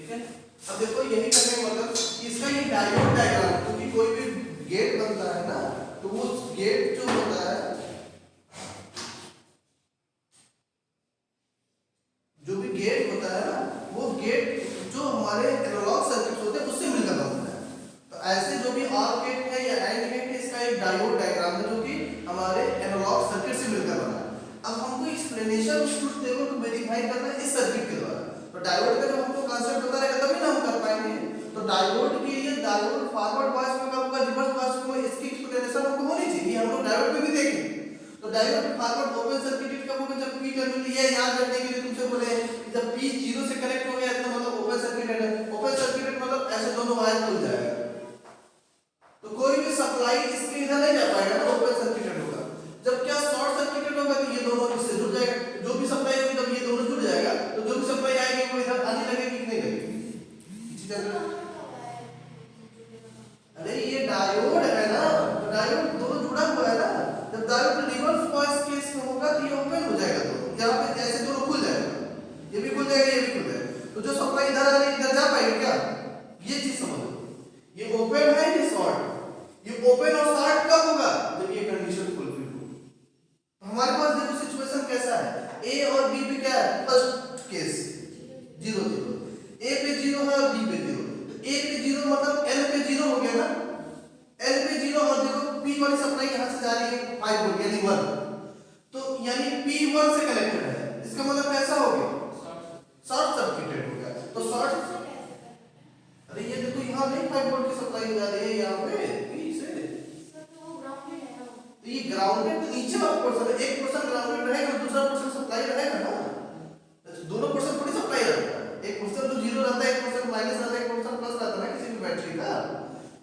ठीक है। अब देखो यही करने का मतलब इसका ये डायोड डायग्राम, क्योंकि कोई भी गेट बनता है ना तो वो गेट जो होता है, जो भी गेट होता है ना वो गेट जो हमारे एनालॉग सर्किट होते हैं उससे मिलकर बनता है। तो ऐसे जो भी ऑर गेट है या एंड गेट है, इसका एक डायोड डायग्राम है जो कि हमारे एनालॉग सर्किट से मिलकर बना है। अब हमको एक्सप्लेनेशन उस ट्रुथ टेबल को वेरीफाई करना है इस सर्किट के द्वारा। तो डायोड का जब हमको कांसेप्ट पता रहेगा तभी ना हम कर पाएंगे। तो डायोड के लिए डायोड फॉरवर्ड बायस में कब होगा, रिवर्स बायस में, इसकी एक्सप्लेनेशन हमको होनी चाहिए। हम लोग डायोड में भी देखेंगे। तो डायोड फॉरवर्ड ओपन सर्किटेड कब होगा, जब पी टर्मिनल, ये याद रखने के लिए तुमसे बोले जब पी 0 से कनेक्ट हो गया तो मतलब ओपन सर्किटेड है। ओपन सर्किटेड मतलब ऐसे दोनों वायर खुल जाएगा, तो कोई भी सप्लाई इसके इधर नहीं जा पाएगा ना, ओपन सर्किटेड होगा। जब क्या शॉर्ट सर्किटेड होगा तो ये दोनों इससे जुड़ जाएगा, जो भी सप्लाई होगी जब ये दोनों जुड़ जाएगा तो जो भी सप्लाई आएगी वो इधर आने लगेगी कि नहीं लगेगी। अरे ये डायोड है ना, तो डायोड दोनों जुड़ा हुआ है ना। जब डायोड रिवर्स बायस केस में होगा तो ये ओपन हो जाएगा, तो यहाँ पे ऐसे दोनों खुल जाएगा, ये भी खुल जाएगा, ये भी खुल जाएगा। तो जो सप्लाई इधर आ रही है इधर जा पाएगी क्या, ये चीज समझो। ये ओपन है, ये शॉर्ट। ये ओपन और शॉर्ट कब होगा, जब ये कंडीशन फुलफिल हो। हमारे पास देखो सिचुएशन कैसा है, ए और बी पे क्या है, फर्स्ट केस 0 0, ए पे 0 है और बी पे 0। तो ए पे 0 मतलब एल पे 0 हो गया ना, एल पे 0। और देखो पी वाली सप्लाई यहां से जा रही है 5 वोल्ट यानी 1, तो यानी पी 1 से कनेक्टेड है। इसका मतलब कैसा हो गया, शॉर्ट सर्किटेड हो गया। तो शॉर्ट, अरे ये देखो यहां नहीं 5 वोल्ट की सप्लाई जा रही है यहां पे पी से, तो ये ग्राउंडेड नीचे वाला पोर्शन है, एक पोर्शन ग्राउंडेड रहेगा, दूसरा पोर्शन सप्लाई रहेगा ना। तो दोनों पोर्शन थोड़ी सप्लाई रहता है, एक पोर्शन तो 0 रहता है, एक पोर्शन माइनस रहता है, एक पोर्शन प्लस रहता है ना किसी भी बैटरी का।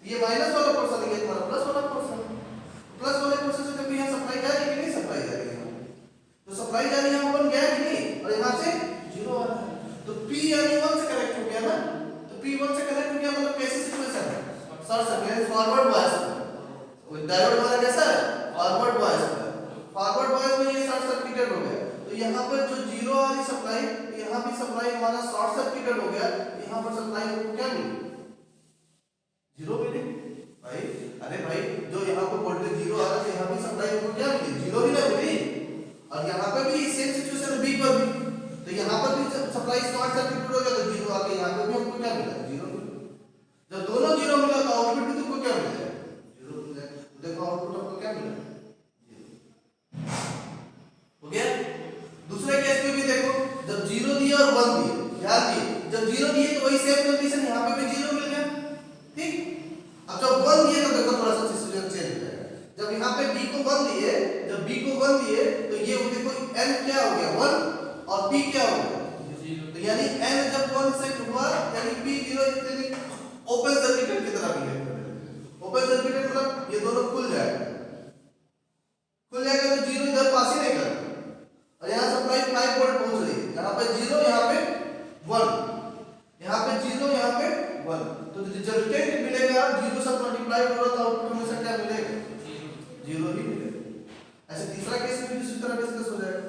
ये माइनस वाला पोर्शन है, ये तुम्हारा प्लस वाला पोर्शन। प्लस वाले पोर्शन से जब यहाँ सप्लाई जा रही है कि नहीं सप्लाई जा रही है, तो सप्लाई जा रही है यहाँ 1 गया कि नहीं, और यहाँ से 0 आ रहा है, तो P यानी 1 से कनेक्ट हो गया ना। तो P 1 से कनेक्ट हो गया मतलब कैसी सिचुएशन है, शॉर्ट सर्किट, फॉरवर्ड बायस में। डायोड वाला कैसा है, फॉरवर्ड बायस में। फॉरवर्ड बायस में ये शॉर्ट सर्किटेड हो गया, तो यहाँ पर जो 0 आ रही सप्लाई, यहाँ भी सप्लाई हमारा शॉर्ट सर्किटेड हो गया। यहाँ पर सप्लाई हमको क्या मिली, 0 मिली भाई। अरे भाई जो यहाँ पर वोल्टेज 0 आ रहा है, यहाँ भी सप्लाई हमको क्या मिली, 0 ही ना मिली। और यहाँ पे भी सेम सिचुएशन है बी पर भी, तो यहाँ पर भी सप्लाई शॉर्ट सर्किटेड हो गया तो 0 आ गया, यहाँ पे भी हमको क्या मिला, 0 मिला। जब दोनों 0 मिला तो आउटपुट भी तुमको क्या मिल जाएगा, 0 मिल जाएगा। देखो आउटपुट आपको क्या मिला, 0 हो गया। दूसरे केस में भी देखो, जब 0 दिए और 1 दिए, ध्यान दिए, जब 0 दिए तो वही सेम कंडीशन, यहाँ पे भी 0 मिल गया, ठीक। अब जब 1 दिए तो देखो थोड़ा सा सिचुएशन चेंज हो जाएगा। जब यहाँ पे b को 1 दिए, जब b को 1 दिए तो ये देखो n क्या हो गया 1 और p क्या हो गया 0, तो यानी n जब 1 से हुआ यानी p 0 यानी ओपन सर्किटेड की तरह बिहेव करेगा। ओपन सर्किटेड मतलब ये दोनों खुल जाएगा, खुल जाएगा तो 0 इधर पास ही नहीं करेगा। और यहाँ सप्लाई 5 वोल्ट पहुंच रही है, यहाँ पे 0, यहाँ पे 1, यहाँ पे 0, यहाँ पे 1, तो रिजल्टेंट मिलेगा 0 से मल्टीप्लाई करो तो आउटपुट हमेशा क्या मिलेगा, 0 ही मिलेगा। ऐसे तीसरा केस में भी इसी तरह डिस्कस हो जाएगा।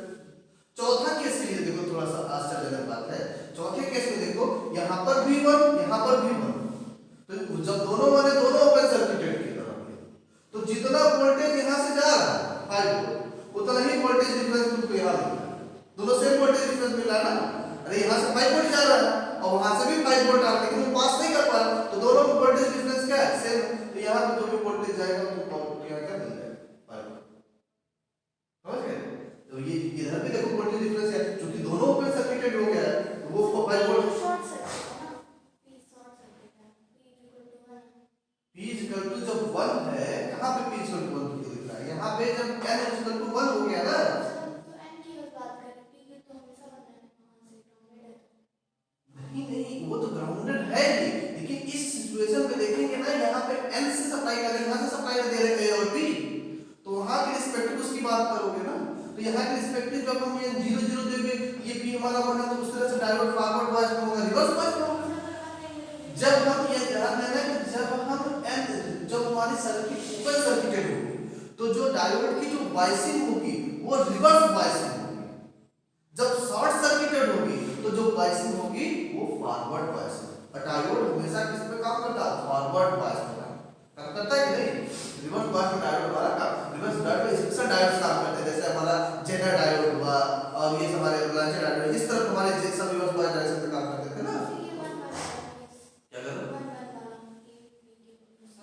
चौथा केस के लिए देखो थोड़ा सा आश्चर्यजनक बात है। चौथे केस में देखो यहाँ पर भी 1, यहाँ पर भी 1, तो जब दोनों वाले दोनों ओपन सर्किटेड की तरफ है, तो जितना वोल्टेज यहाँ से जा रहा है 5 वोल्ट, उतना ही वोल्टेज डिफरेंस तुमको यहाँ मिला, दोनों सेम वोल्टेज डिफरेंस मिला ना। अरे यहाँ से 5 वोल्ट जा रहा है और वहां से भी 5 वोल्ट आ रहा है, लेकिन वो पास नहीं कर पा रहा, तो दोनों में वोल्टेज डिफरेंस क्या है, सेम। तो यहाँ पे जो भी वोल्टेज जाएगा तो आउटपुट यहाँ क्या मिल जाएगा, 5 वोल्ट, समझ गए। तो ये इधर भी देखो वोल्टेज डिफरेंस है, क्योंकि दोनों ओपन सर्किटेड हो गया है, तो वो 5 वोल्ट शॉर्ट सर्किट है ना, P इक्वल टू जब 1 है, कहां पे P इक्वल टू 1 लिख रहा है, यहां पे जब n इक्वल टू 1 हो गया ना, तो n की बात करें, P की तो हमेशा बनना है, वहां से ग्राउंडेड है। नहीं वो तो ग्राउंडेड है ही, लेकिन इस सिचुएशन में देखेंगे ना, यहाँ पे n से सप्लाई कर रहे हैं, यहाँ से सप्लाई दे रहे हैं A और B, तो वहां के रिस्पेक्टिव उसकी बात करोगे ना। तो यहाँ के रिस्पेक्टिव जब हम ये 0 0 देंगे, ये P हमारा बना, तो उस तरह से डायोड फॉरवर्ड बायस में होगा, रिवर्स बायस में होगा। जब हम ये ध्यान देना कि जब हम जब हमारी सर्किट ओपन सर्किटेड होगी तो जो डायोड की जो बायसिंग होगी वो रिवर्स बायसिंग होगी। जब शॉर्ट सर्किटेड होगी तो जो बायसिंग होगी वो फॉरवर्ड बायसिंग। और डायोड हमेशा किस पे काम करता है? फॉरवर्ड बायस पे काम करता है कि नहीं? रिवर्स बायस में डायोड हमारा काम, रिवर्स डायोड में स्पेशल डायोड्स काम करते हैं, जैसे हमारा जेनर डायोड हुआ और ये हमारे ब्रांच डायोड, इस तरह हमारे सब रिवर्स बायस डायरेक्शन पे काम करते थे ना। क्या कर रहे हो?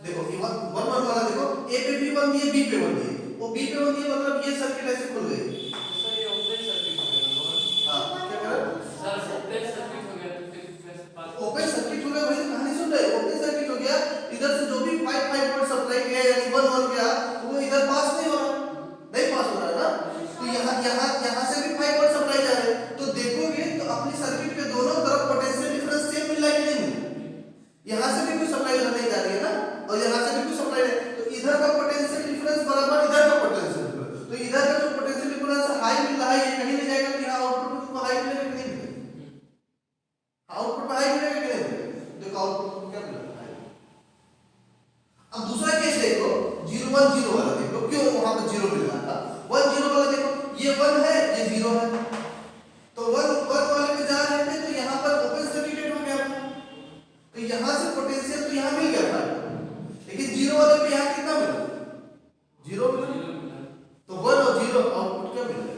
देखो ये वन वन वाला देखो, ए पे भी वन दिए, बी पे वन दिए, वो बी पे वन दिए मतलब ये सर्किट ऐसे खुल गई। सर ये ओपन सर्किट हो गया ना। हाँ क्या कर रहे हो? सर ओपन सर्किट हो गया तो फिर कैसे पास? ओपन सर्किट हो गया, वही तो कहानी सुन रहे हो। ओपन सर्किट हो गया, इधर से जो भी 5 वोल्ट सप्लाई गया यानी 1 वोल्ट गया वो इधर पास नहीं हो रहा, नहीं पास हो रहा है ना। तो यहाँ से भी 5 वोल्ट सप्लाई जा रहे हैं, तो देखोगे तो अपनी सर्किट के दोनों तरफ पोटेंशियल डिफरेंस सेम मिल रहा है कि नहीं? यहाँ से भी कोई सप्लाई नहीं जा रही है ना, और यहाँ से भी कोई सप्लाई नहीं, तो इधर का पोटेंशियल डिफरेंस बराबर इधर का पोटेंशियल डिफरेंस, तो इधर का जो पोटेंशियल डिफरेंस हाई मिल रहा है ये कहीं नहीं जाएगा, तो यहाँ आउटपुट को हाई मिलेगा कि नहीं मिलेगा? आउटपुट हाई मिलेगा कि नहीं मिलेगा? देखो आउटपुट को क्या मिलेगा? अब दूसरा केस देखो, 0 1 0 वाला देखो, क्यों वहां पर 0 मिल रहा था? 1 0 वाला देखो, ये 1 है ये 0 है, तो 1 1 वाले पे जा रहे थे तो यहाँ पर ओपन सर्किटेड हो गया था, तो यहाँ से पोटेंशियल तो यहाँ मिल गया था, लेकिन 0 वाले पे यहाँ कितना मिला? 0 मिला, तो 1 और 0 आउटपुट क्या मिल रहा है?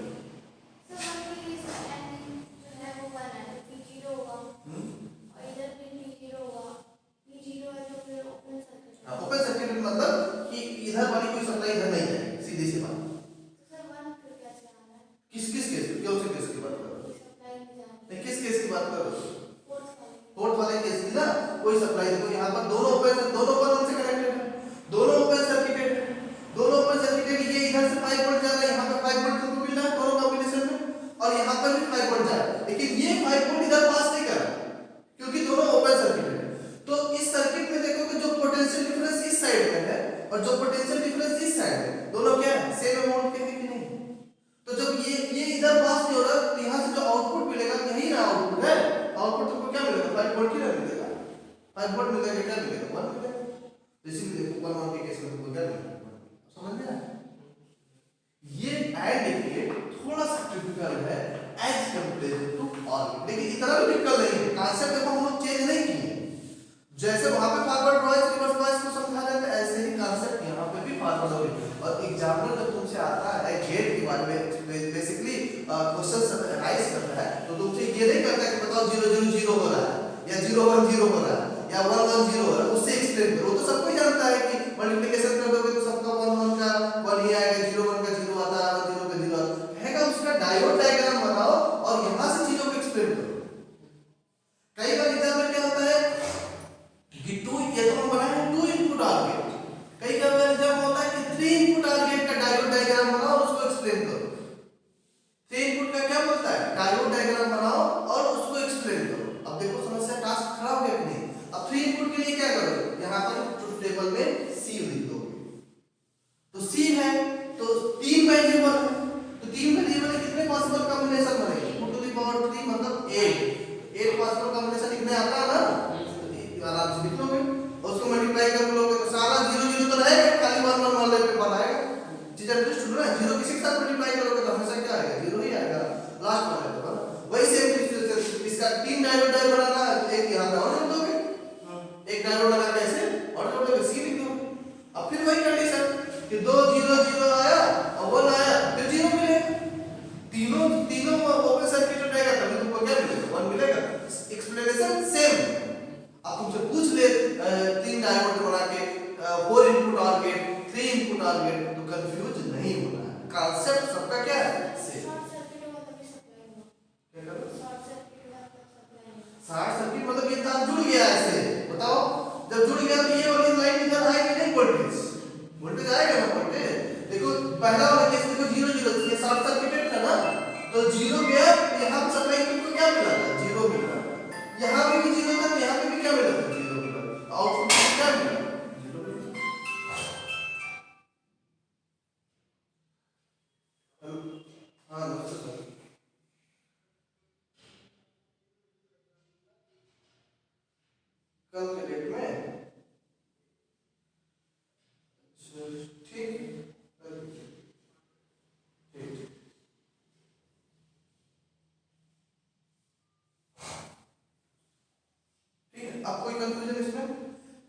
ओपन सर्किट मतलब कि इधर वाली कोई सप्लाई इधर नहीं जाएगी, सीधी सी बात। किस केस क्यों से केस की बात कर रहे हो? नहीं किस केस की बात कर रहे हो? फोर्थ वाले केस की ना, कोई सप्लाई देखो यहाँ पर दोनों ओपन, दोनों वन से कनेक्टेड है, दोनों ओपन सर्किटेड है, दोनों ओपन सर्किटेड, ये इधर से 5 वोल्ट जा रहा है, यहाँ पे 5 वोल्ट तुमको मिल रहा है दोनों कॉम्बिनेशन में, और यहाँ पर भी 5 वोल्ट जा रहा है, लेकिन ये 5 वोल्ट इधर पास नहीं कर रहा क्योंकि दोनों ओपन सर्किटेड है। तो इस सर्किट में देखो कि जो पोटेंशियल डिफरेंस इस साइड में है और जो पोटेंशियल डिफरेंस इस साइड है, दोनों क्या है? सेम अमाउंट के हैं कि नहीं? तो जब ये इधर पास नहीं हो रहा तो यहाँ से जो आउटपुट मिलेगा, यही ना आउटपुट है, आउटपुट तुमको क्या मिलेगा? 5 वोल्ट ही मिलेगा, 5 वोल्ट मिलेगा, क्या मिलेगा? 1 मिलेगा। इसीलिए देखो 1 के केस में तुमको क्या मिलेगा? समझ में आया? ये एंड गेट थोड़ा सा टिपिकल है एज कंपेयर टू ऑर, लेकिन इतना भी टिपिकल नहीं है। कांसेप्ट देखो हम लोग चेंज नहीं किए, जैसे वहां पे फॉरवर्ड वॉइस रिवर्स वॉइस को समझा जाता है, ऐसे ही कांसेप्ट यहाँ पे भी फॉरवर्ड वॉइस। और एग्जामिनर जब तुमसे आता है गेट के बारे में बेसिकली क्वेश्चन राइज करता है, तो तुमसे ये नहीं करता कि बताओ 0 0 0 हो रहा है या 0 1 0 हो रहा है या 1 1 0 हो रहा है, उससे एक्सप्लेन करो। तो सबको जानता है कि मल्टीप्लिकेशन कर दोगे तो सबका 1 1 का 1 ही आएगा, 0 1 का 0 आता है, 1 0 का 0 आता है, उसका डायोड डायग्राम बनाओ और यहाँ से चीजों को एक्सप्लेन करो। कई बार एग्जाम में क्या होता है कि ये तो हम बनाए हैं 2 इनपुट आर गेट, कई बार एग्जाम होता है कि 3 इनपुट आर गेट का डायोड डायग्राम बनाओ और उसको एक्सप्लेन करो। 3 इनपुट का क्या बोलता है? डायोड डायग्राम बनाओ और उसको एक्सप्लेन करो। अब देखो समस्या टास्क खराब है कि नहीं? अब 3 इनपुट के लिए क्या करोगे? यहाँ पर ट्रुथ टेबल में सी लिख दोगे, तो सी है तो 3 वेरिएबल है, तो 3 वेरिएबल के कितने पॉसिबल कॉम्बिनेशन बनेंगे? 2 टू द पावर 3 मतलब 8 पॉसिबल कॉम्बिनेशन लिखने आता है ना, आराम से लिख लोगे, उसको मल्टीप्लाई कर लोगे तो सारा 0 0 तो रहेगा, खाली 1 1 वाले पे बनाएगा। चीज अंडरस्टूड ना? 0 किसी के साथ मल्टीप्लाई करोगे तो हमेशा क्या आएगा? 0 ही आएगा लास्ट वाले पे, वही सेम इसका 3 डायोड बनाना है, एक यहां पे और जोड़ दोगे, एक डायोड लगा के ऐसे और जोड़ दोगे, सी लिख दोगे। अब फिर वही कंडीशन कि 2 0 0 आया और 1 आया, फिर 0 मिलेगा, तीनों ओपन सर्किट रहेगा तभी तुमको क्या मिलेगा? 1 मिलेगा। Explanation same. अब तुमसे पूछ ले 3 डायोड बना के 4 input or gate 3 input or gate, तो कंफ्यूज नहीं होना है, कांसेप्ट सबका क्या है? सेम। क्या करो? शॉर्ट सर्किट मतलब ये तार जुड़ गया ऐसे, बताओ जब जुड़ गया तो ये वाली लाइन इधर आएगी नहीं, वोल्टेज आएगा ना वोल्टेज। देखो पहला वाला केस देखो 0 0 ये शॉर्ट सर्किटेड था ना, तो 0 गया यहाँ पे सप्लाई को क्या मिला था? 0 मिला, यहाँ पे भी 0 था तो यहाँ पे भी क्या मिला था? 0 मिला, आउटपुट में क्या मिला? 0 मिला। हाँ नमस्ते सर। कल के डेट में ठीक ठीक। ठीक, अब कोई कंफ्यूजन इसमें?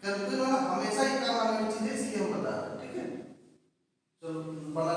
कंफ्यूजन वाला हमेशा ही काम आने वाली चीज है, इसलिए हम बता रहे हैं, ठीक है। चलो बड़ा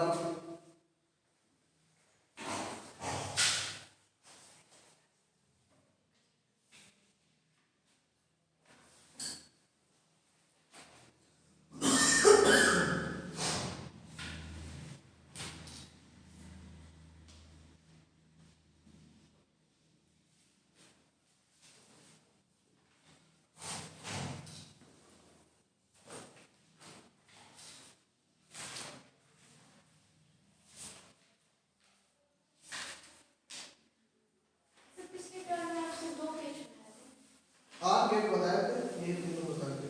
आर गेट बताया थे, ये तीनों बता के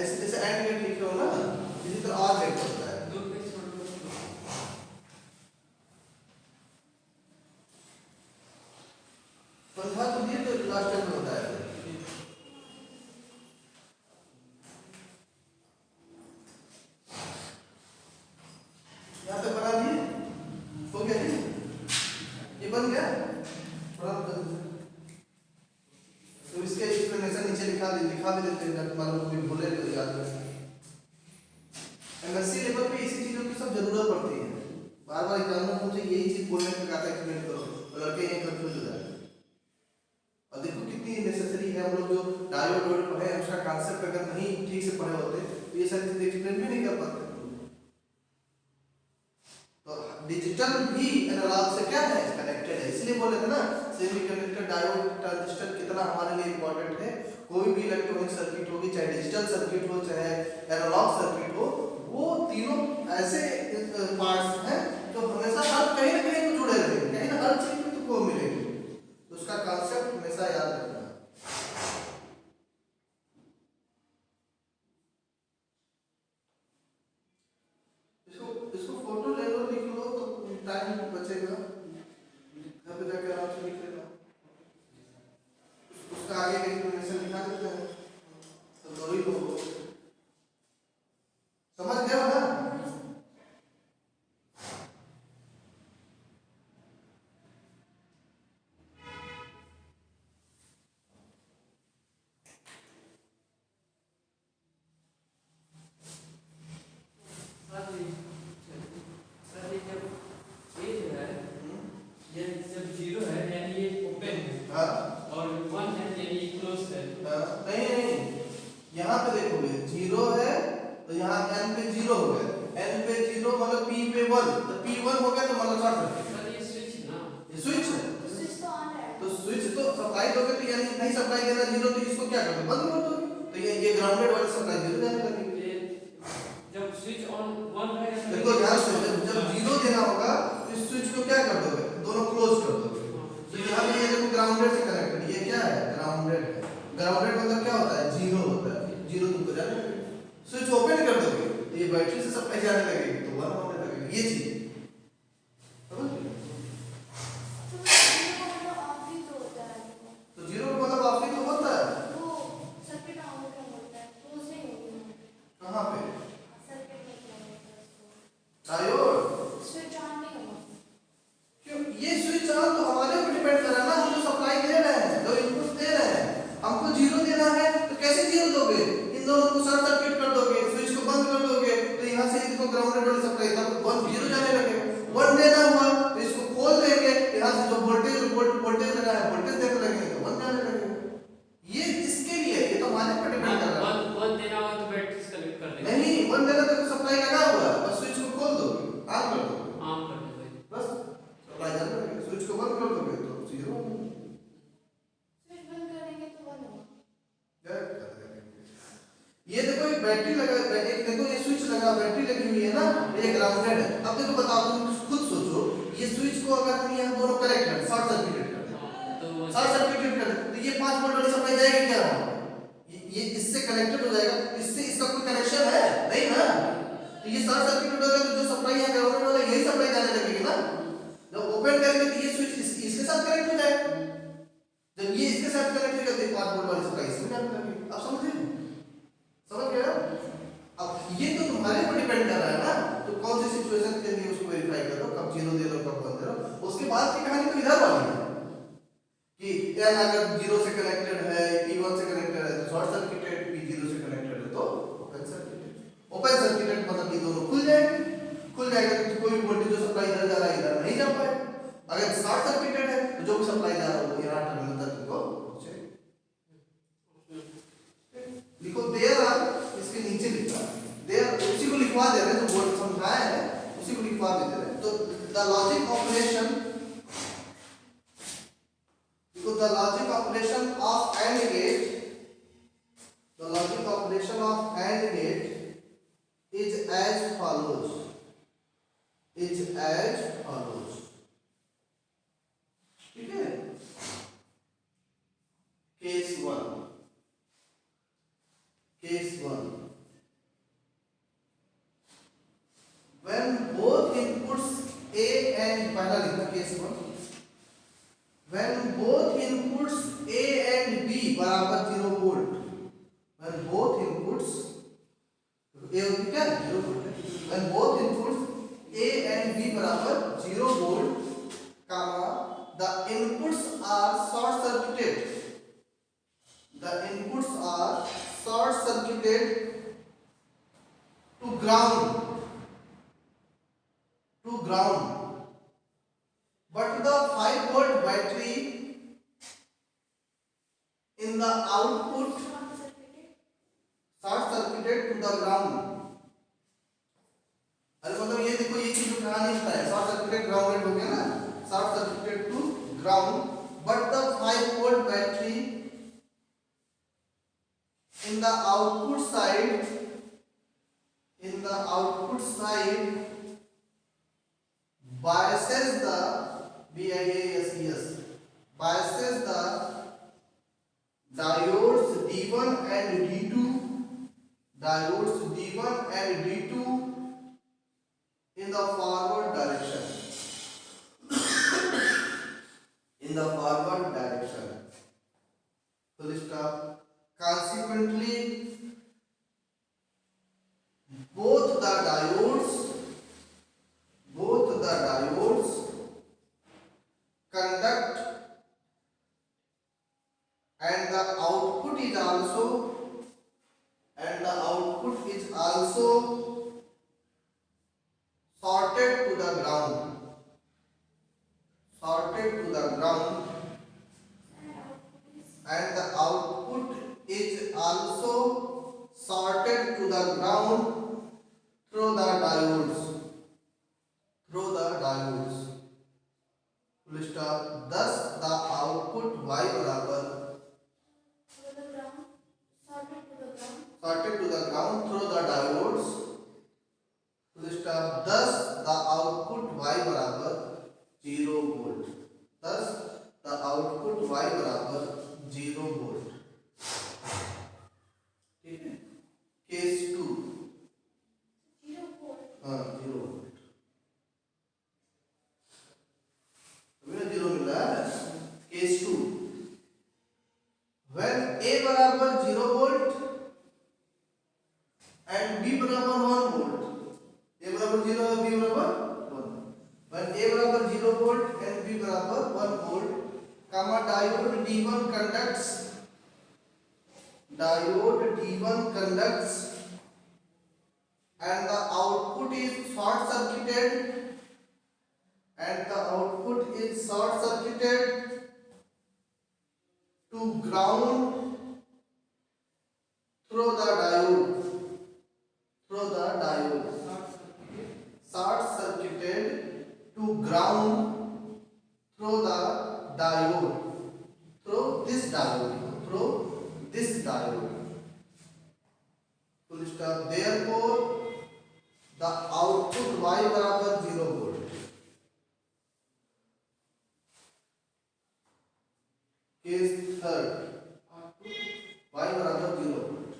ऐसे जैसे एंड गेट लिखे हो ना, इसी तरह आर गेट होता है। दो पेज छोड़ दो। पंखा तो दिए तो लास्ट टाइम में बताया था। यहाँ पे बना दिए, हो गया जी, ये बन गया बना दो। तो इसके एक्सप्लेनेशन नीचे लिखा भी देते हैं, ताकि मालूम कोई भूले तो याद रहे। एमएससी लेवल पे इसी चीजों की सब जरूरत पड़ती है, बार बार एग्जाम में मुझे यही चीज बोलने में कहता है एक्सप्लेन करो, तो लड़के यही कंफ्यूज हो जाते हैं। और देखो कितनी नेसेसरी है, हम लोग जो डायोड वायोड पढ़े हैं उसका कांसेप्ट अगर नहीं ठीक से पढ़े होते तो ये सारी चीजें एक्सप्लेन भी नहीं कर पाते। तो डिजिटल भी एनालॉग से क्या है, कनेक्टेड है, इसलिए बोले थे ना सेमीकंडक्टर डायोड ट्रांजिस्टर कितना हमारे लिए इंपॉर्टेंट है। कोई भी इलेक्ट्रॉनिक सर्किट होगी, चाहे डिजिटल सर्किट हो चाहे एनालॉग सर्किट हो, वो तीनों ऐसे पार्ट्स हैं जो हमेशा हर कहीं ना कहीं तो जुड़े रहेंगे, कहीं ना हर चीज में तुमको मिलेगी, तो उसका कांसेप्ट हमेशा याद रखना। इसको फोटो ले लो, लिख लो तो टाइम बचेगा, घर पे जाकर आराम से लिख लेना। उसका आगे का इंफॉर्मेशन लिखा देते हैं तो दो ही लोग समझ गए हो ना। यहाँ पे देखोगे जीरो है तो यहाँ n पे जीरो हो गया, n पे जीरो मतलब p पे 1, तो p1 हो गया तो मतलब शॉर्ट सर्किट। ये स्विच ना, ये स्विच है, तो स्विच तो सप्लाई दोगे तो यानी नहीं सप्लाई देना जीरो, तो इसको क्या करोगे, बंद कर दोगे, तो ये ग्राउंडेड वाली सप्लाई जीरो जाने लगेगी। जब स्विच ऑन वन रहेगा देखो ध्यान से, जब जीरो देना होगा तो इस स्विच को क्या कर दोगे, दोनों क्लोज कर दोगे। तो यहाँ पे ये देखो ग्राउंडेड से कनेक्टेड, ये क्या है, ग्राउंडेड है। ग्राउंडेड मतलब क्या होता है, जीरो होता है, जीरो तुमको जाने लगेगा। स्विच ओपन कर दोगे तो ये बैटरी से सप्लाई जाने लगेगी, तो वन होने लगेगी, ये चीज समझ गए। तो जीरो का मतलब ऑफ ही तो होता है, कहाँ पे डायोड, क्यों ये स्विच ऑन तो हमारे ऊपर डिपेंड कर रहा है ना, हम जो सप्लाई दे रहे हैं, जो इनपुट दे रहे हैं, हमको जीरो देना है तो कैसे जीरो दोगे, इन दोनों को शॉर्ट सर्किट कर दोगे, स्विच को बंद कर दोगे, तो यहाँ से इसको ग्राउंडेड वाली सप्लाई तब वन जीरो जाने लगेगा। वन देना हुआ तो इसको खोल देंगे, यहाँ से जो वोल्टेज लगा है वोल्टेज देने लगेंगे तो वन जाने लगेगा। ये इसके लिए, ये तो हमारे ऊपर डिपेंड कर रहा है। वन देना हो तो बैटरी कनेक्ट कर देंगे, नहीं वन देना तो सप्लाई लगा हुआ है, बस स्विच को खोल दोगे, ऑन कर दोगे, ऑन कर देंगे, बस सप्लाई जाने लगेगा। स्विच को बंद कर दोगे तो जीरो हो जाएगा। ये देखो एक बैटरी लगा, एक देखो ये स्विच लगा, बैटरी लगी हुई है ना, ये ग्राउंडेड है। अब देखो बताओ, तुम खुद सोचो, ये स्विच को अगर हम यहाँ दोनों कनेक्ट कर शॉर्ट सर्किटेड कर दें, तो शॉर्ट सर्किटेड कर दें, तो ये 5 वोल्ट वाली सप्लाई जाएगी क्या, ये इससे कनेक्टेड हो जाएगा, इससे इसका कोई कनेक्शन है नहीं ना, तो ये शॉर्ट सर्किटेड हो जाएगा, तो जो सप्लाई यहाँ ग्राउंडेड वाला यही सप्लाई जाने लगेगी ना। जब ओपन करेंगे तो ये स्विच इसके साथ कनेक्ट हो जाएगा, जब ये इसके साथ कनेक्ट होगा तो 5 वोल्ट वाली सप्लाई इसमें जाने लगेगी। अब समझे, समझ गए। अब ये तो तुम्हारे पर डिपेंड कर रहा है ना, तो कौन सी सिचुएशन के लिए उसको वेरीफाई करो, कब जीरो दे लो कब वन दे लो। उसके बाद की कहानी तो इधर वाली है कि n अगर जीरो से कनेक्टेड है, p1 खुल जाएगा तो कोई भी वोल्टेज जो सप्लाई इधर जा रहा है इधर नहीं जा पाए। अगर शॉर्ट सर्किटेड है तो जो भी सप्लाई जा रहा है वो यहाँ टर्मिनल तक को पहुंचे। लिखो देयर आर, इसके नीचे लिखा देयर, उसी को लिखवा दे रहे हैं जो बोर्ड समझाया है उसी को लिखवा दे रहे हैं। तो द लॉजिक ऑपरेशन, देखो the logic operation of and gate, the logic operation of and gate is as follows, is as follows. ठीक है, case one, case one, when both inputs A and पहला लिखना case one, when both inputs A and B बराबर 0 volt, when both inputs A और B क्या 0 volt है, when both inputs A and B बराबर 0 volt, comma the inputs are short circuited, the inputs are short circuited to ground, to ground, but the 5 volt battery in the output short circuited to the ground। अरे मतलब ये देखो ये चीज कहानी होता है, शॉर्ट सर्किटेड ग्राउंडेड हो गया ना, short circuited to ground, but the 5 volt battery in the output side, in the output side biases the BIASES, biases the diodes D1 and D2, diodes D1 and D2 in the forward direction, in the forward direction, full stop। Consequently both the diodes conduct and the output is also, and the output is also sorted to the ground, sorted to the ground, and the output is also sorted to the ground through the diodes, through the diodes, full stop। thus the output Y बराबर sorted to the ground through the diodes, full stop। thus the output Y बराबर 0 volt, thus the output Y बराबर 0 volt। ठीक है, case to, हाँ 0 volt, हमें 0 मिल रहा है। Case to, when A बराबर 0 volt and B बराबर 1 volt, A बराबर 0 और B बराबर 1, when A बराबर 0 volt and B बराबर 1 volt, comma diode D1 conducts, diode D1 conducts and the output is short circuited, and the output is short circuited to ground through the diode, through the diode, short circuited to ground through the diode, through this diode, through this diode, full stop। therefore the output Y बराबर 0 volt। Case third, Y बराबर 0 volt।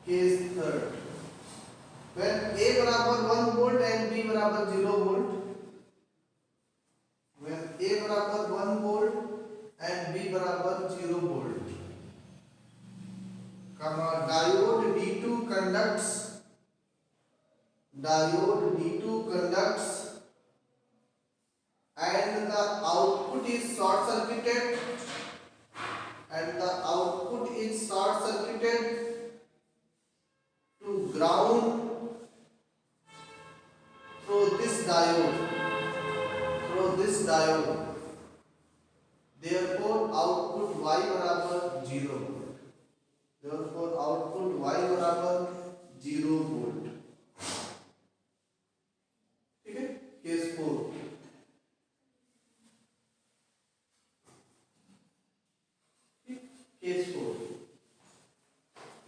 Case third, when A बराबर 1 volt and B बराबर 0 volt, when A बराबर 1 volt and B बराबर 0 volt, comma diode D2 conducts, diode D2 conducts and the output is short circuited, and the output is short circuited to ground therefore output y बराबर 0 volt, therefore output y बराबर 0 volt. ठीक है, case 4। Case 4,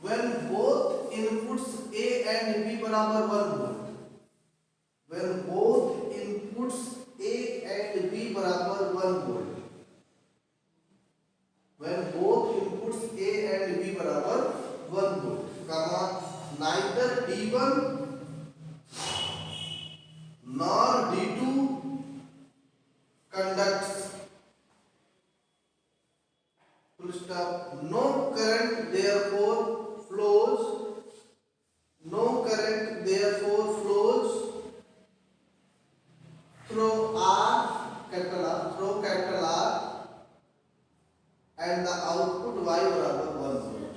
when both inputs a and b बराबर 1 volt, when both inputs a and b बराबर 1 volt, when both inputs a and b बराबर 1 volt, comma neither d1 nor d2 conducts, full stop, no current therefore flows, no current therefore flows through R, capital R, through capital R, and the output y बराबर 1 volt.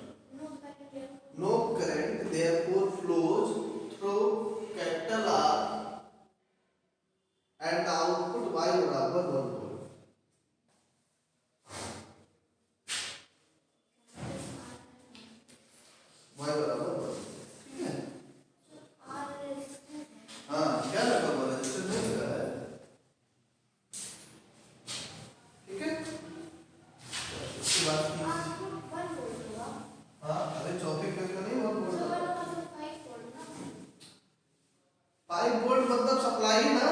No current therefore flows through capital R, and the output y बराबर 1 volt. y बराबर 1, ठीक है। हाँ, क्या लगा हुआ है, रजिस्टर नहीं लगा है, ठीक है। इसके बाद की हाँ, अरे चौथे केस में नहीं 1 वोल्ट, 5 वोल्ट मतलब सप्लाई ना,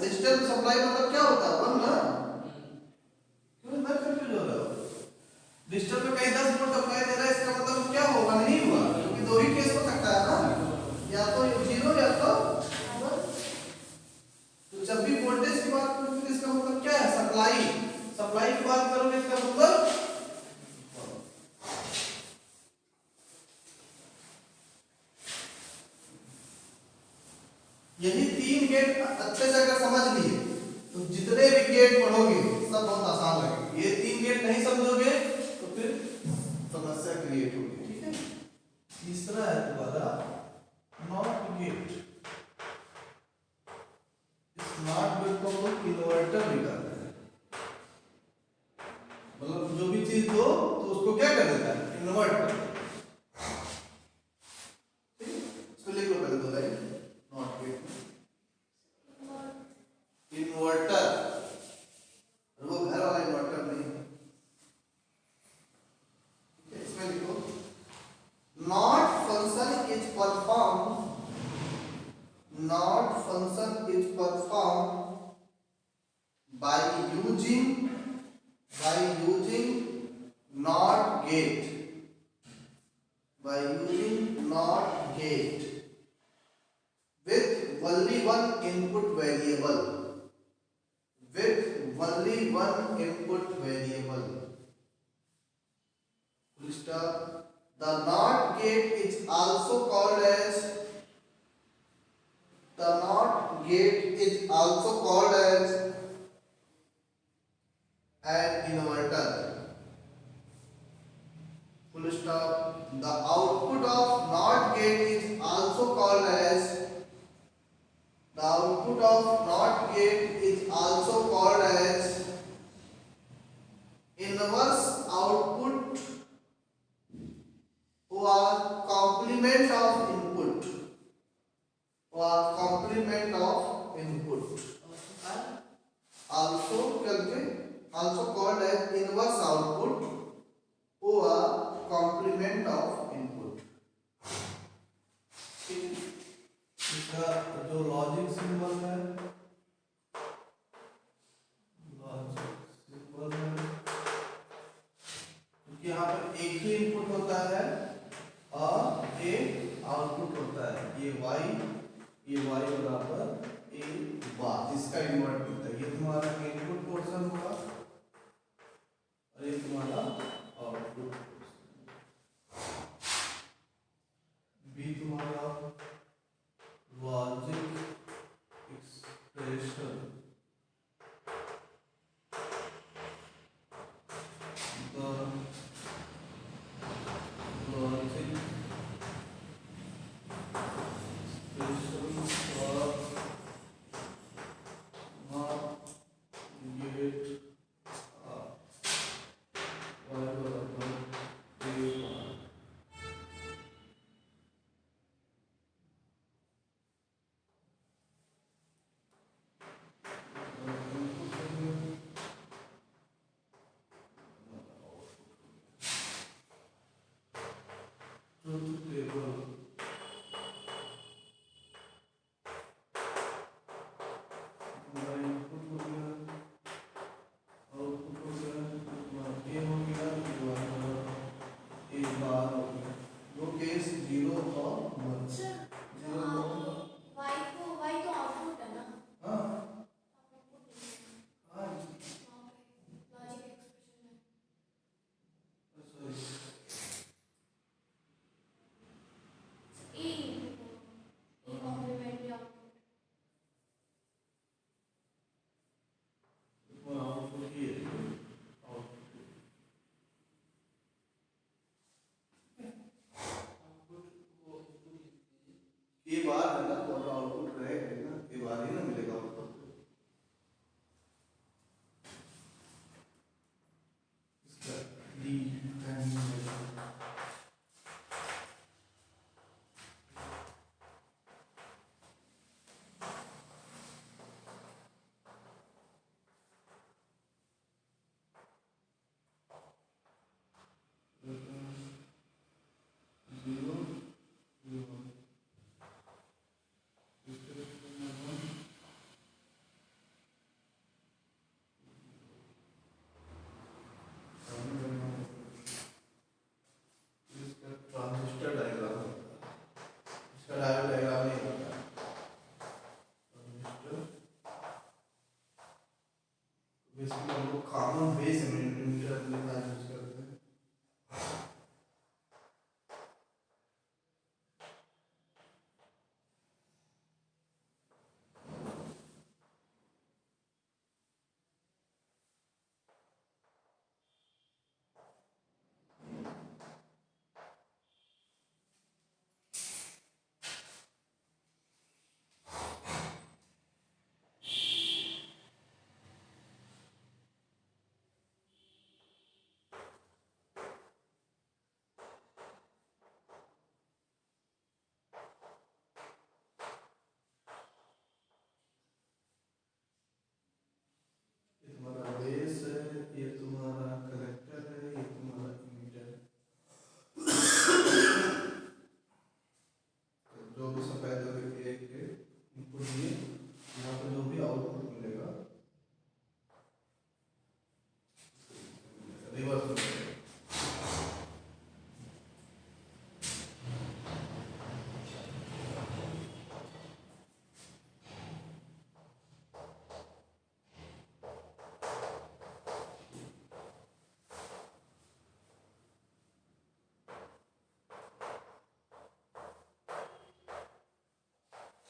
डिजिटल सप्लाई मतलब क्या होता है 1 ना, क्यों मैं कंफ्यूज हो रहा हूँ। डिजिटल में कहीं 10 वोल्ट सप्लाई दे रहा है, इसका मतलब क्या होगा, नहीं हुआ, क्योंकि दो ही केस हो सकता है ना, या तो 0 या तो 1। तो जब भी वोल्टेज की बात करोगे तो इसका मतलब क्या है, सप्लाई, सप्लाई की बात करोगे इसका मतलब यही 3 गेट अच्छे से अगर समझ लिए तो जितने भी गेट पढ़ोगे सब बहुत आसान लगेगा। ये 3 गेट नहीं समझोगे तो फिर समस्या क्रिएट होगी, ठीक है। तीसरा है तुम्हारा नॉट गेट। इस नॉट गेट को हम लोग इन्वर्टर भी कहते हैं, मतलब जो भी चीज दो तो उसको क्या कर देता है, इन्वर्ट कर देता है, ठीक है। इसको लिख लो पहले 2 लाइन, नॉट गेट इन्वर्टर, वो घर वाला इन्वर्टर नहीं है, इसमें लिखो not function is perform, not function is perform by using not gate, by using not gate with only one input variable, with only one input variable, full stop. The not gate is also called as, the not gate is also called as an inverter, full stop. The output of not gate is also called as, the output of not gate is also called as inverse output or complement of input, or complement of input, also called as inverse output or complement of input, ठीक है। इसका जो logic symbol है, logic symbol है, क्योंकि यहाँ पर एक ही इनपुट होता है और एक आउटपुट होता है, ये y बराबर a बार, इसका इन्वर्ट होता है, ये तुम्हारा इनपुट पोर्शन होगा और ये तुम्हारा आउटपुट, b तुम्हारा logic expression, the logic expression for not gate basically हम लोग common base emitter amplifier use करते हैं। ये तुम्हारा बेस है, ये तुम्हारा कलेक्टर है, ये तुम्हारा इमीटर है। तो जो भी सफेद हो एक इनपुट दिए, यहाँ पे जो भी आउटपुट मिलेगा रिवर्स मिलेगा।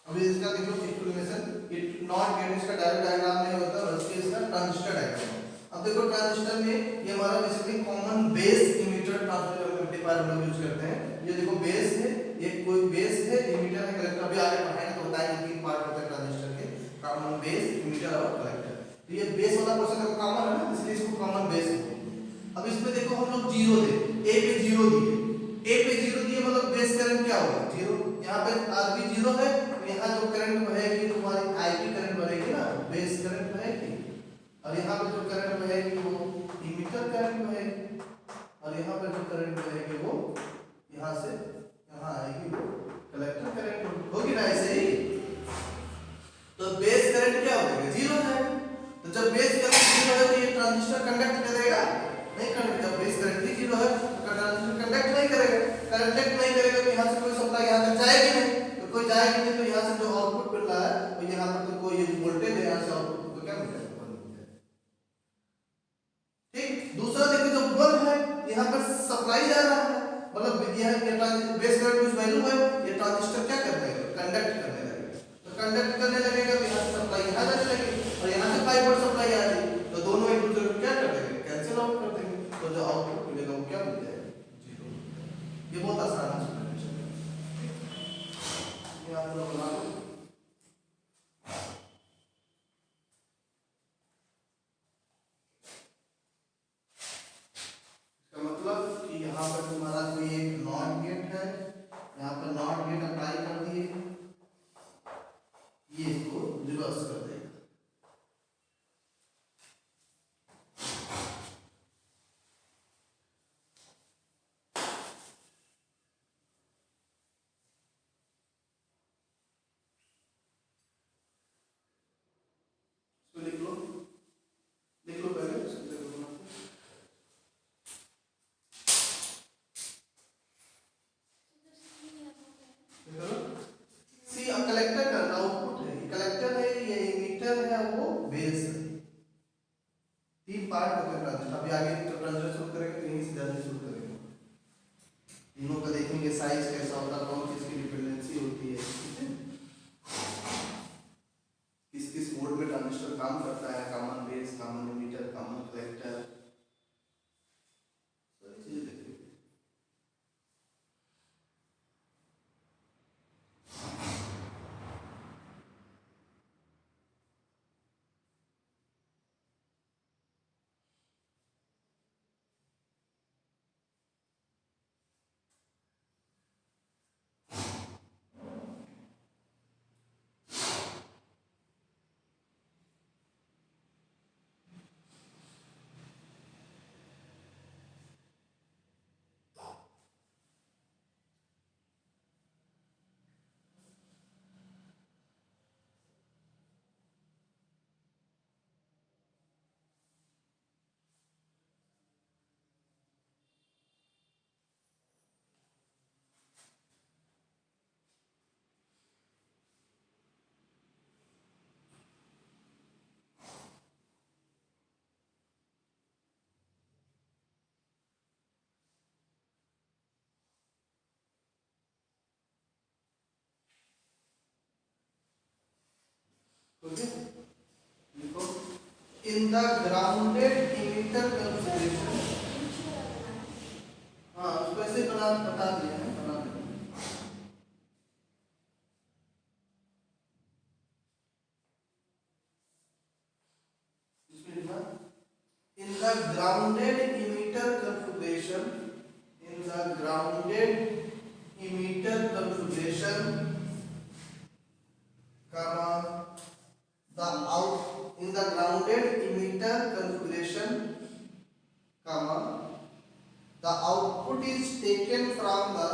अभी इसका देखो एक्सप्लेनेशन, ये नॉट गेट इसका डायरेक्ट डायग्राम नहीं होता बल्कि इसका ट्रांजिस्टर डायग्राम। अब देखो ट्रांजिस्टर में ये हमारा basically common base emitter transistor amplifier हम लोग यूज करते हैं। ये देखो बेस है, ये कोई बेस है, इमीटर है, कलेक्टर। अभी आगे पढ़ाएंगे तो बताएंगे तीन पार्ट होते हैं ट्रांजिस्टर के, कॉमन बेस, इमीटर और कलेक्टर। तो ये बेस वाला पोर्शन देखो कॉमन है ना, इसलिए इसको कॉमन बेस बोलते हैं। अब इसमें देखो हम लोग जीरो दे, ए पे जीरो दिए, ए पे जीरो दिए मतलब बेस करंट क्या होगा, जीरो। यहाँ पे आरबी जीरो है, यहाँ जो करंट बहेगी तुम्हारी आईबी करंट बहेगी ना, बेस करंट बहेगी। और यहाँ पे जो करंट बहेगी वो इमीटर करंट बहेगी, और यहाँ पे जो करंट बहेगी वो यहाँ से यहाँ आएगी, वो कलेक्टर करंट होगी ना, ऐसे ही। तो बेस करंट क्या होगा, जीरो है। तो जब बेस करंट जीरो है तो ये ट्रांजिस्टर कंडक्ट करेगा नहीं, कंडक्ट। जब बेस करंट ही जीरो है तो ट्रांजिस्टर कंडक्ट नहीं करेगा, कंडक्ट नहीं करेगा तो यहाँ से कोई सप्लाई यहाँ तक जाएगी नहीं, तो कोई जाएगी नहीं, तो यहाँ से जो आउटपुट मिल रहा है तो यहाँ पर तो कोई वोल्टेज है, यहाँ से आउटपुट को क्या मिल जाएगा, ठीक। दूसरा देखो जो बल्ब है, यहाँ पर सप्लाई जा रहा है, मतलब यह बेस करंट कुछ वैल्यू है, ये ट्रांजिस्टर क्या करने लगेगा, कंडक्ट करने लगेगा। तो कंडक्ट करने लगेगा तो यहाँ से सप्लाई यहाँ जाने लगेगी, और यहाँ से 5 वोल्ट सप्लाई आ रही है, तो दोनों एक दूसरे को क्या कर देंगे, कैंसिल आउट कर देंगे। तो जो आउटपुट मिलेगा वो क्या मिल जाएगा, जीरो। ये बहुत आसान एक्सप्लेनेशन है, ये आप लोग बना लो। इसका मतलब कि यहाँ पर तुम्हारा कोई एक नॉट गेट है, यहाँ पर नॉट गेट अप्लाई कर दिए, ये इसको रिवर्स कर देगा। इसको लिख लो पहले, इसको लिख लो। सी कलेक्टर का आउटपुट है, ये कलेक्टर है, ये इमीटर है, वो बेस है। तीन पार्ट होते हैं ट्रांजिस्टर। अभी आगे ट्रांजिस्टर शुरू करेंगे तो यहीं से जाने शुरू करेंगे, तीनों का देखेंगे साइज कैसा होता है, कौन किसकी डिपेंडेंसी होती है, ठीक है, किस किस मोड में ट्रांजिस्टर काम करता है, common base, common emitter, common collector, सारी चीजें देखेंगे। ओके लिखो in the grounded emitter configuration. हाँ उसको ऐसे बता दिया है, बना दिया। इसमें लिखा in the grounded emitter configuration, in the grounded emitter configuration, comma the out in the grounded emitter configuration, comma the output is taken from the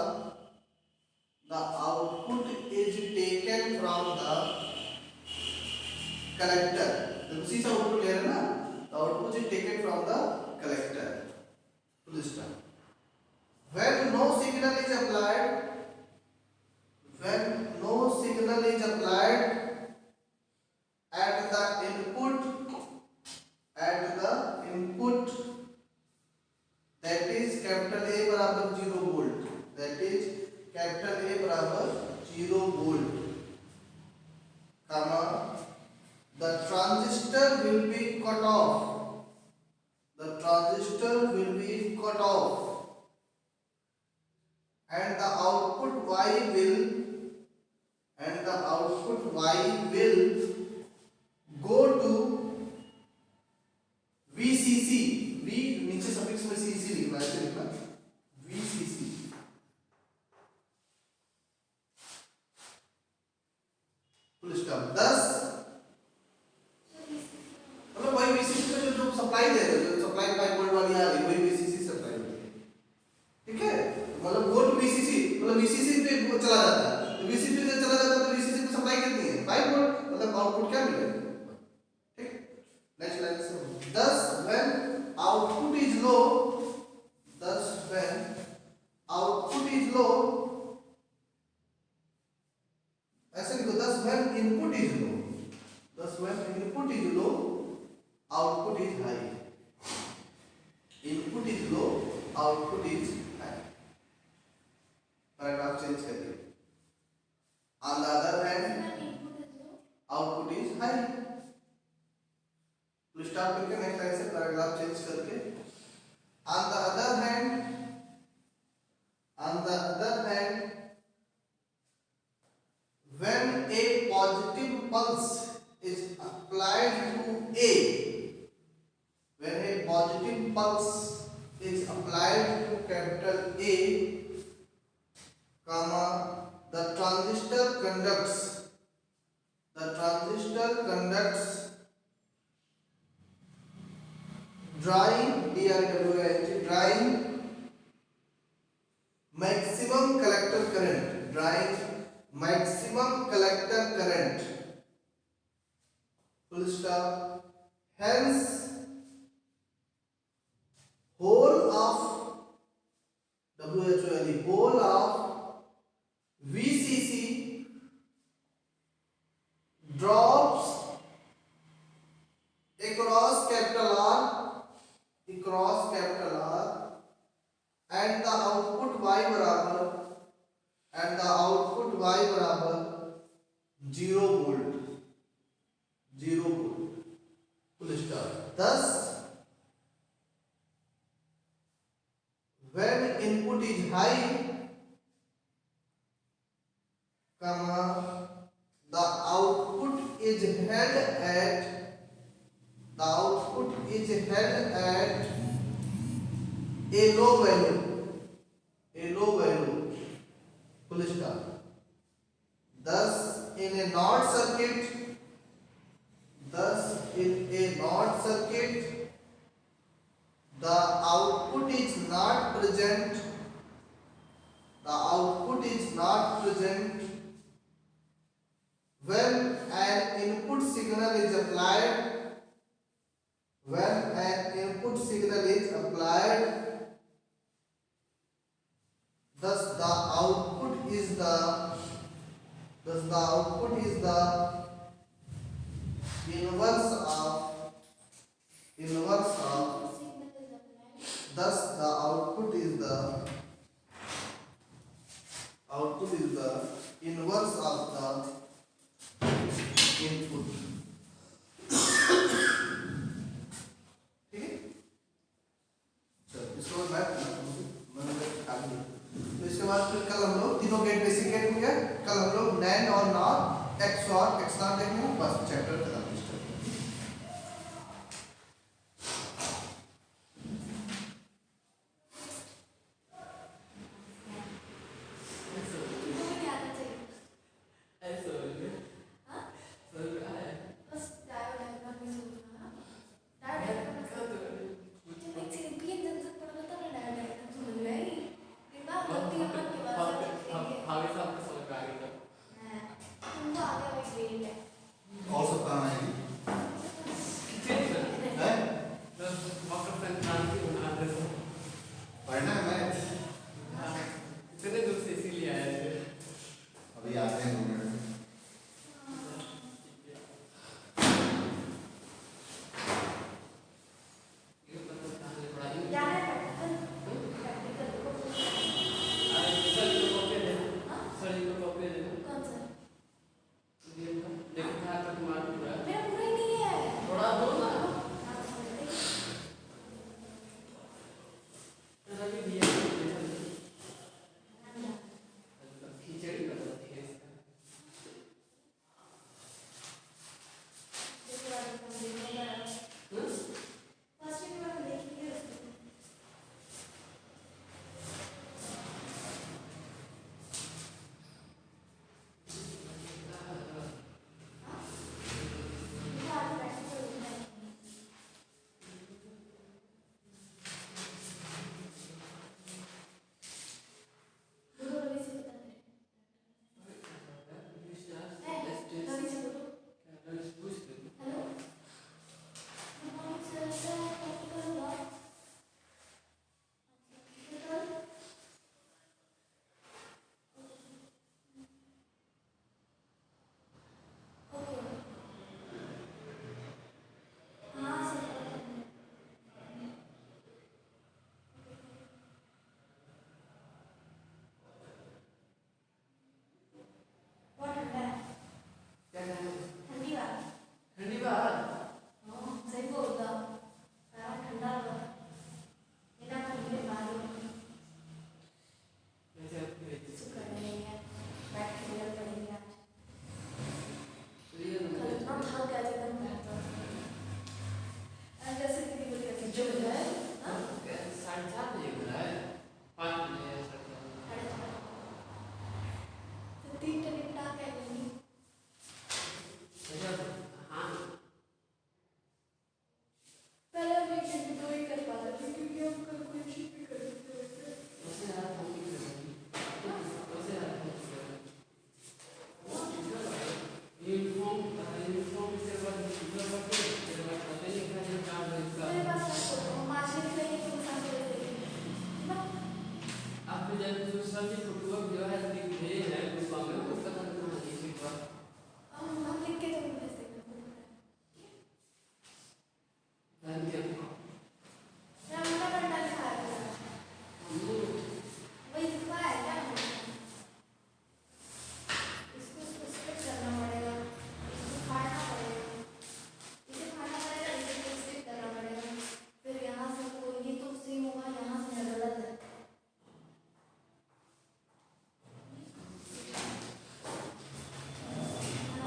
output is taken from the collector। देखो सी सा output ले रहे हैं ना, the output is taken from the collector। Full stop। When no signal is applied, when no signal is applied at the input that is capital A बराबर 0 volt, that is capital A बराबर 0 volt, comma the transistor will be cut off, the transistor will be cut off and the output y will go to VCC। V नीचे suffix में CC लिखना है, ऐसे लिखना VCC। Full stop. 10 मतलब वही VCC में जो सप्लाई दे रहे हैं, जो सप्लाई 5 वोल्ट वाली आ रही है वही VCC सप्लाई होती है, ठीक है। मतलब गो टू VCC मतलब VCC पे वो चला जाता है, तो VCC पे चला जाता है तो VCC पे सप्लाई कितनी है 5 वोल्ट, मतलब आउटपुट क्या मिलेगा, ठीक। नेक्स्ट लाइन से 10 when output is low, 10 when output is low, ऐसे लिखो 10 when input is low, 10 when input is low output is high, input is low output is high। Paragraph change करिए। On the other hand output is high। तो start करके next line से paragraph change करके on the other hand when a positive pulse is applied to A, when a positive pulse is applied to capital A, comma the transistor conducts drawing maximum collector current, full stop। Hence whole of VCC drops across capital R and the output y बराबर 0 volt, full stop। Thus when input is high, comma the output is held at a low value, full stop। Thus in a NOT circuit the output is not present when an input signal is applied, thus the output is the inverse of thus the output is the inverse of the input। And और not x not देखने हो बस chapter खत्म। और सब कहाँ आएगी? पढ़ना है मैथ अभी आते हैं 2 मिनट में।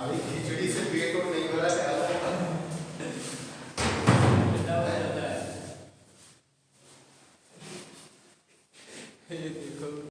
अभी खिचड़ी से पेट और नहीं भरा है। ये देखो